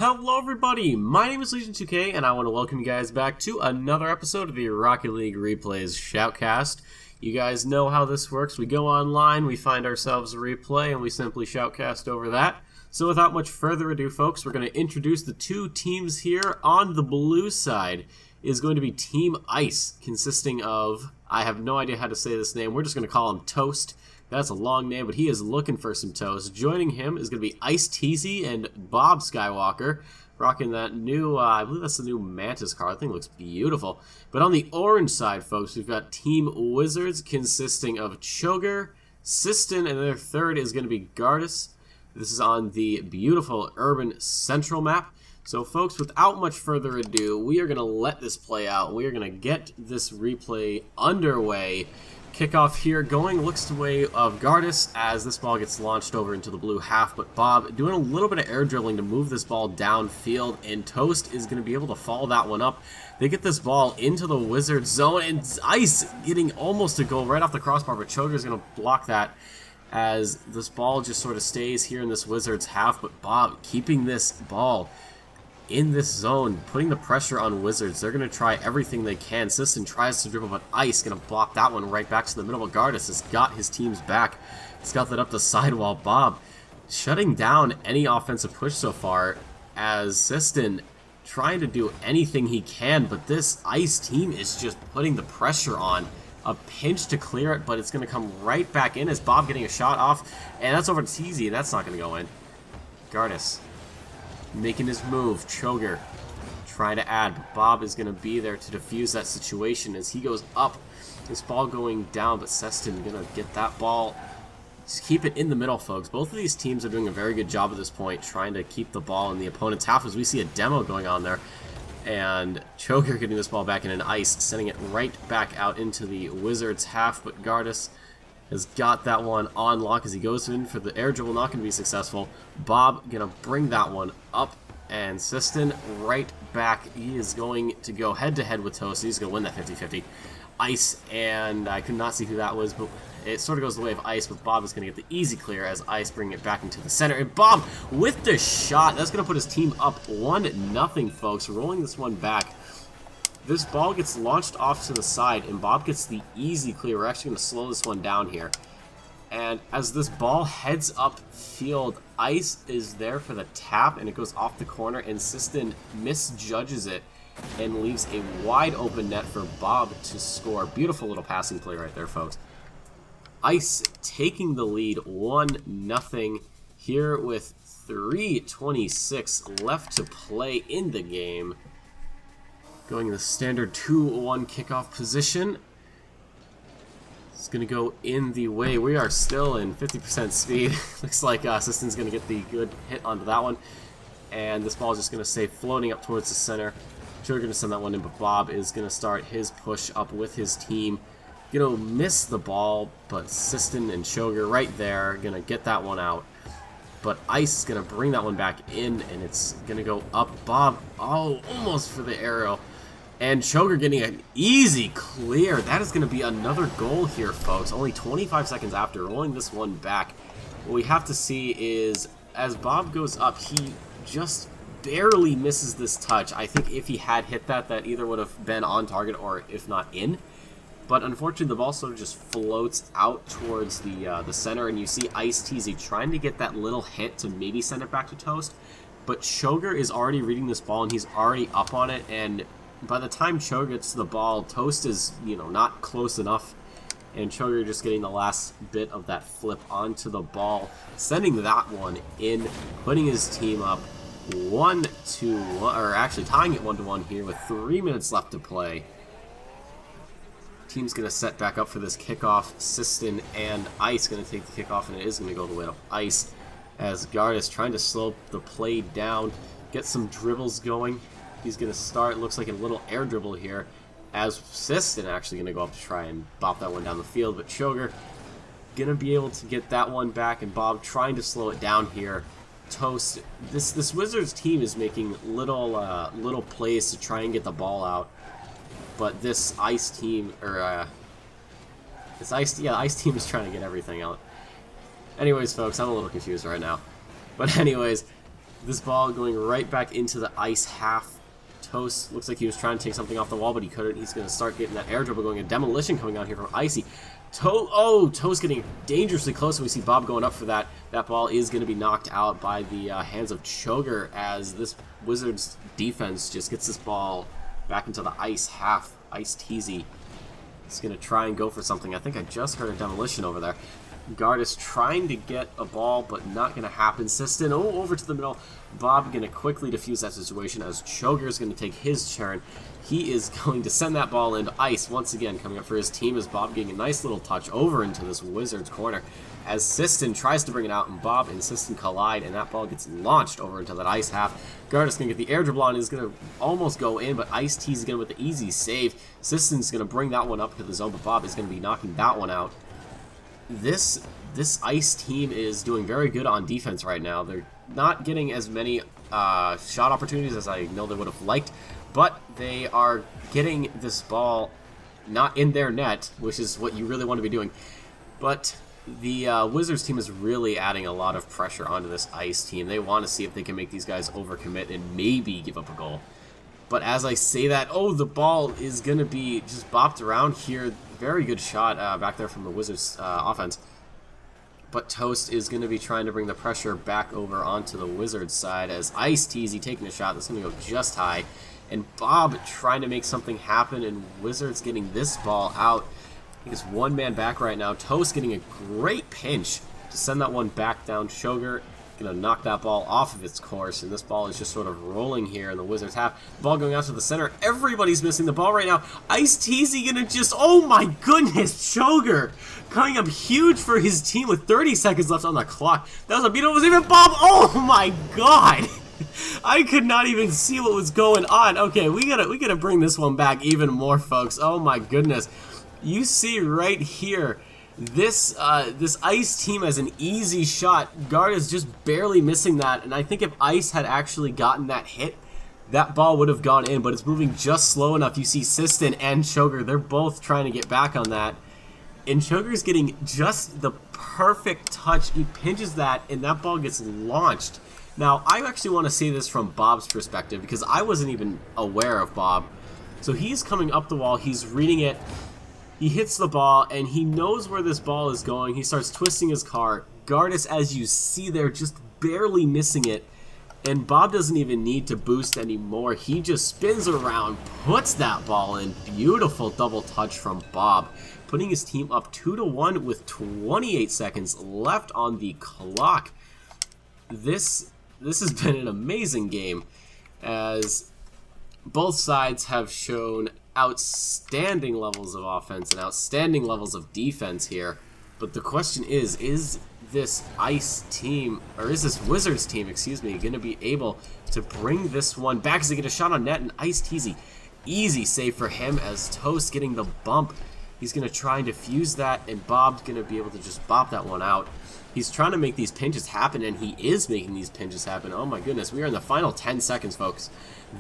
Hello everybody, my name is Legion2K and I want to welcome you guys back to another episode of the Rocket League Replays Shoutcast. You guys know how this works. We go online, we find ourselves a replay, and we simply shoutcast over that. So without much further ado, folks, we're going to introduce the two teams here. On the blue side is going to be Team Ice, consisting of, I have no idea how to say this name, we're just going to call him Toast. That's a long name, but he is looking for some toast. Joining him is going to be Ice Teasy and Bob Skywalker, rocking that new, I believe that's the new Mantis car. I think it looks beautiful. But on the orange side, folks, we've got Team Wizards, consisting of Choger, Siston, and their third is going to be Gardas. This is on the beautiful Urban Central map. So, folks, without much further ado, we are going to let this play out. We are going to get this replay underway. Kickoff here going, looks the way of Gardas as this ball gets launched over into the blue half, but Bob doing a little bit of air dribbling to move this ball downfield, and Toast is going to be able to follow that one up. They get this ball into the Wizard zone, and Ice getting almost a goal right off the crossbar, but Choger's going to block that as this ball just sort of stays here in this Wizard's half, but Bob keeping this ball in this zone, putting the pressure on Wizards. They're going to try everything they can. Siston tries to dribble, but Ice going to block that one right back to the middle. Gardas has got his team's back. He's got that up the sidewall. Bob shutting down any offensive push so far as Siston trying to do anything he can, but this Ice team is just putting the pressure on. A pinch to clear it, but it's going to come right back in as Bob getting a shot off, and that's over to Teasy, and that's not going to go in. Gardas making his move. Choger trying to add, but Bob is going to be there to defuse that situation as he goes up. This ball going down, but Siston going to get that ball. Just keep it in the middle, folks. Both of these teams are doing a very good job at this point, trying to keep the ball in the opponent's half as we see a demo going on there. And Choger getting this ball back in an Ice, sending it right back out into the Wizards' half, but Gardas has got that one on lock as he goes in for the air dribble, not going to be successful. Bob going to bring that one up, and Siston right back. He is going to go head-to-head with Toast. He's going to win that 50-50. Ice, and I could not see who that was, but it sort of goes the way of Ice, but Bob is going to get the easy clear as Ice bringing it back into the center. And Bob with the shot. That's going to put his team up 1-0, folks. Rolling this one back. This ball gets launched off to the side, and Bob gets the easy clear. We're actually going to slow this one down here. And as this ball heads up field, Ice is there for the tap, and it goes off the corner, and Siston misjudges it and leaves a wide open net for Bob to score. Beautiful little passing play right there, folks. Ice taking the lead 1-0 here with 3:26 left to play in the game. Going in the standard 2-1 kickoff position. It's going to go in the way. We are still in 50% speed. Looks like Siston's going to get the good hit onto that one. And this ball is just going to stay floating up towards the center. Choger going to send that one in, but Bob is going to start his push up with his team. Going to miss the ball, but Siston and Choger right there going to get that one out. But Ice is going to bring that one back in, and it's going to go up. Bob, oh, almost for the arrow. And Choger getting an easy clear. That is going to be another goal here, folks. Only 25 seconds after rolling this one back. What we have to see is, as Bob goes up, he just barely misses this touch. I think if he had hit that, that either would have been on target or if not in. But unfortunately, the ball sort of just floats out towards the center, and you see Ice Teasy trying to get that little hit to maybe send it back to Toast. But Choger is already reading this ball, and he's already up on it, and by the time Choger gets to the ball, Toast is, not close enough, and Choger just getting the last bit of that flip onto the ball, sending that one in, putting his team up 1-1, or actually tying it 1-1 here with 3 minutes left to play. Team's going to set back up for this kickoff. Siston and Ice going to take the kickoff, and it is going to go the way of Ice as Gardas trying to slow the play down, get some dribbles going. He's going to start, looks like a little air dribble here, as Siston actually going to go up to try and bop that one down the field, but Choger going to be able to get that one back, and Bob trying to slow it down here. Toast, this Wizards team is making little plays to try and get the ball out, but this Ice team, Ice team is trying to get everything out. Anyways, folks, I'm a little confused right now. But anyways, This ball going right back into the ice half. Toast looks like he was trying to take something off the wall, but he couldn't. He's going to start getting that air dribble going. A demolition coming out here from Icy. Toast getting dangerously close, and we see Bob going up for that. That ball is going to be knocked out by the hands of Choger as this Wizards defense just gets this ball back into the ice half. Ice Teasy is going to try and go for something. I think I just heard a demolition over there. Guard is trying to get a ball, but not going to happen. Siston, over to the middle. Bob going to quickly defuse that situation as Choger is going to take his turn. He is going to send that ball into ice once again, coming up for his team as Bob getting a nice little touch over into this Wizards corner. As Siston tries to bring it out, and Bob and Siston collide, and that ball gets launched over into that ice half. Guard is going to get the air dribble on, is going to almost go in, but Ice T's going with the easy save. Siston's going to bring that one up to the zone, but Bob is going to be knocking that one out. This Ice team is doing very good on defense right now. They're not getting as many shot opportunities as I know they would have liked, but they are getting this ball not in their net, which is what you really want to be doing. But the Wizards team is really adding a lot of pressure onto this Ice team. They want to see if they can make these guys overcommit and maybe give up a goal. But as I say that, the ball is going to be just bopped around here. Very good shot back there from the Wizards offense. But Toast is going to be trying to bring the pressure back over onto the Wizards side as Ice Teasy taking a shot that's going to go just high. And Bob trying to make something happen, and Wizards getting this ball out. I think it's one man back right now. Toast getting a great pinch to send that one back down. Choger going to knock that ball off of its course, and this ball is just sort of rolling here in the Wizards half. Ball going out to the center. Everybody's missing the ball right now. Ice Teasy going to just, oh my goodness, Choger coming up huge for his team with 30 seconds left on the clock. That was a beat. It was even Bob. Oh my god. I could not even see what was going on. Okay, we gotta bring this one back even more, folks. Oh my goodness. You see right here, this Ice team has an easy shot. Guard is just barely missing that, and I think if Ice had actually gotten that hit, that ball would have gone in, but it's moving just slow enough. You see Siston and Choger, they're both trying to get back on that. And Choger's getting just the perfect touch. He pinches that, and that ball gets launched. Now, I actually want to say this from Bob's perspective, because I wasn't even aware of Bob. So he's coming up the wall, he's reading it, he hits the ball, and he knows where this ball is going. He starts twisting his car. Gardis, as you see there, just barely missing it. And Bob doesn't even need to boost anymore. He just spins around, puts that ball in. Beautiful double touch from Bob, putting his team up 2-1 with 28 seconds left on the clock. This has been an amazing game, as both sides have shown outstanding levels of offense and outstanding levels of defense here. But the question is this Ice team, or is this Wizards team, excuse me, going to be able to bring this one back as they get a shot on net? And Ice Teasy, easy save for him as Toast getting the bump. He's going to try and defuse that, and Bob's going to be able to just bop that one out. He's trying to make these pinches happen, and he is making these pinches happen. Oh my goodness, we are in the final 10 seconds, folks.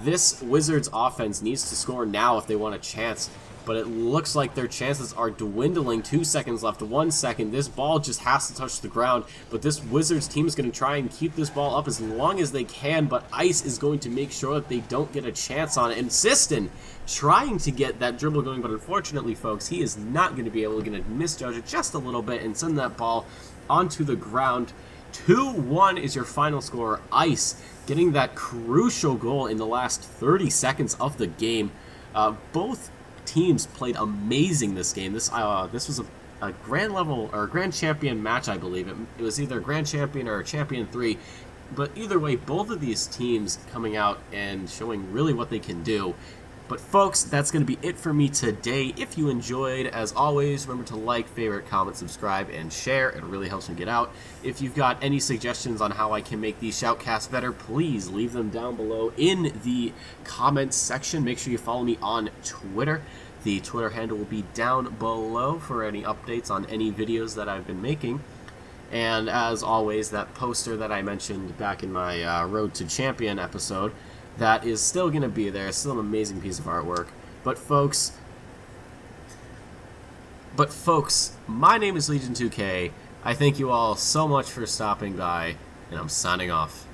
This Wizards offense needs to score now if they want a chance, but it looks like their chances are dwindling. 2 seconds left, 1 second. This ball just has to touch the ground, but this Wizards team is going to try and keep this ball up as long as they can, but Ice is going to make sure that they don't get a chance on it. And Siston trying to get that dribble going, but unfortunately, folks, he is not going to be able to misjudge it just a little bit and send that ball onto the ground. 2-1 is your final score. Ice getting that crucial goal in the last 30 seconds of the game. Both teams played amazing this game. This was a grand level or a grand champion match, I believe. It was either a grand champion or a champion 3, but either way, both of these teams coming out and showing really what they can do. But folks, that's going to be it for me today. If you enjoyed, as always, remember to like, favorite, comment, subscribe, and share. It really helps me get out. If you've got any suggestions on how I can make these shoutcasts better, please leave them down below in the comments section. Make sure you follow me on Twitter. The Twitter handle will be down below for any updates on any videos that I've been making. And as always, that poster that I mentioned back in my Road to Champion episode, that is still going to be there. It's still an amazing piece of artwork. But folks, my name is Legion2K. I thank you all so much for stopping by, and I'm signing off.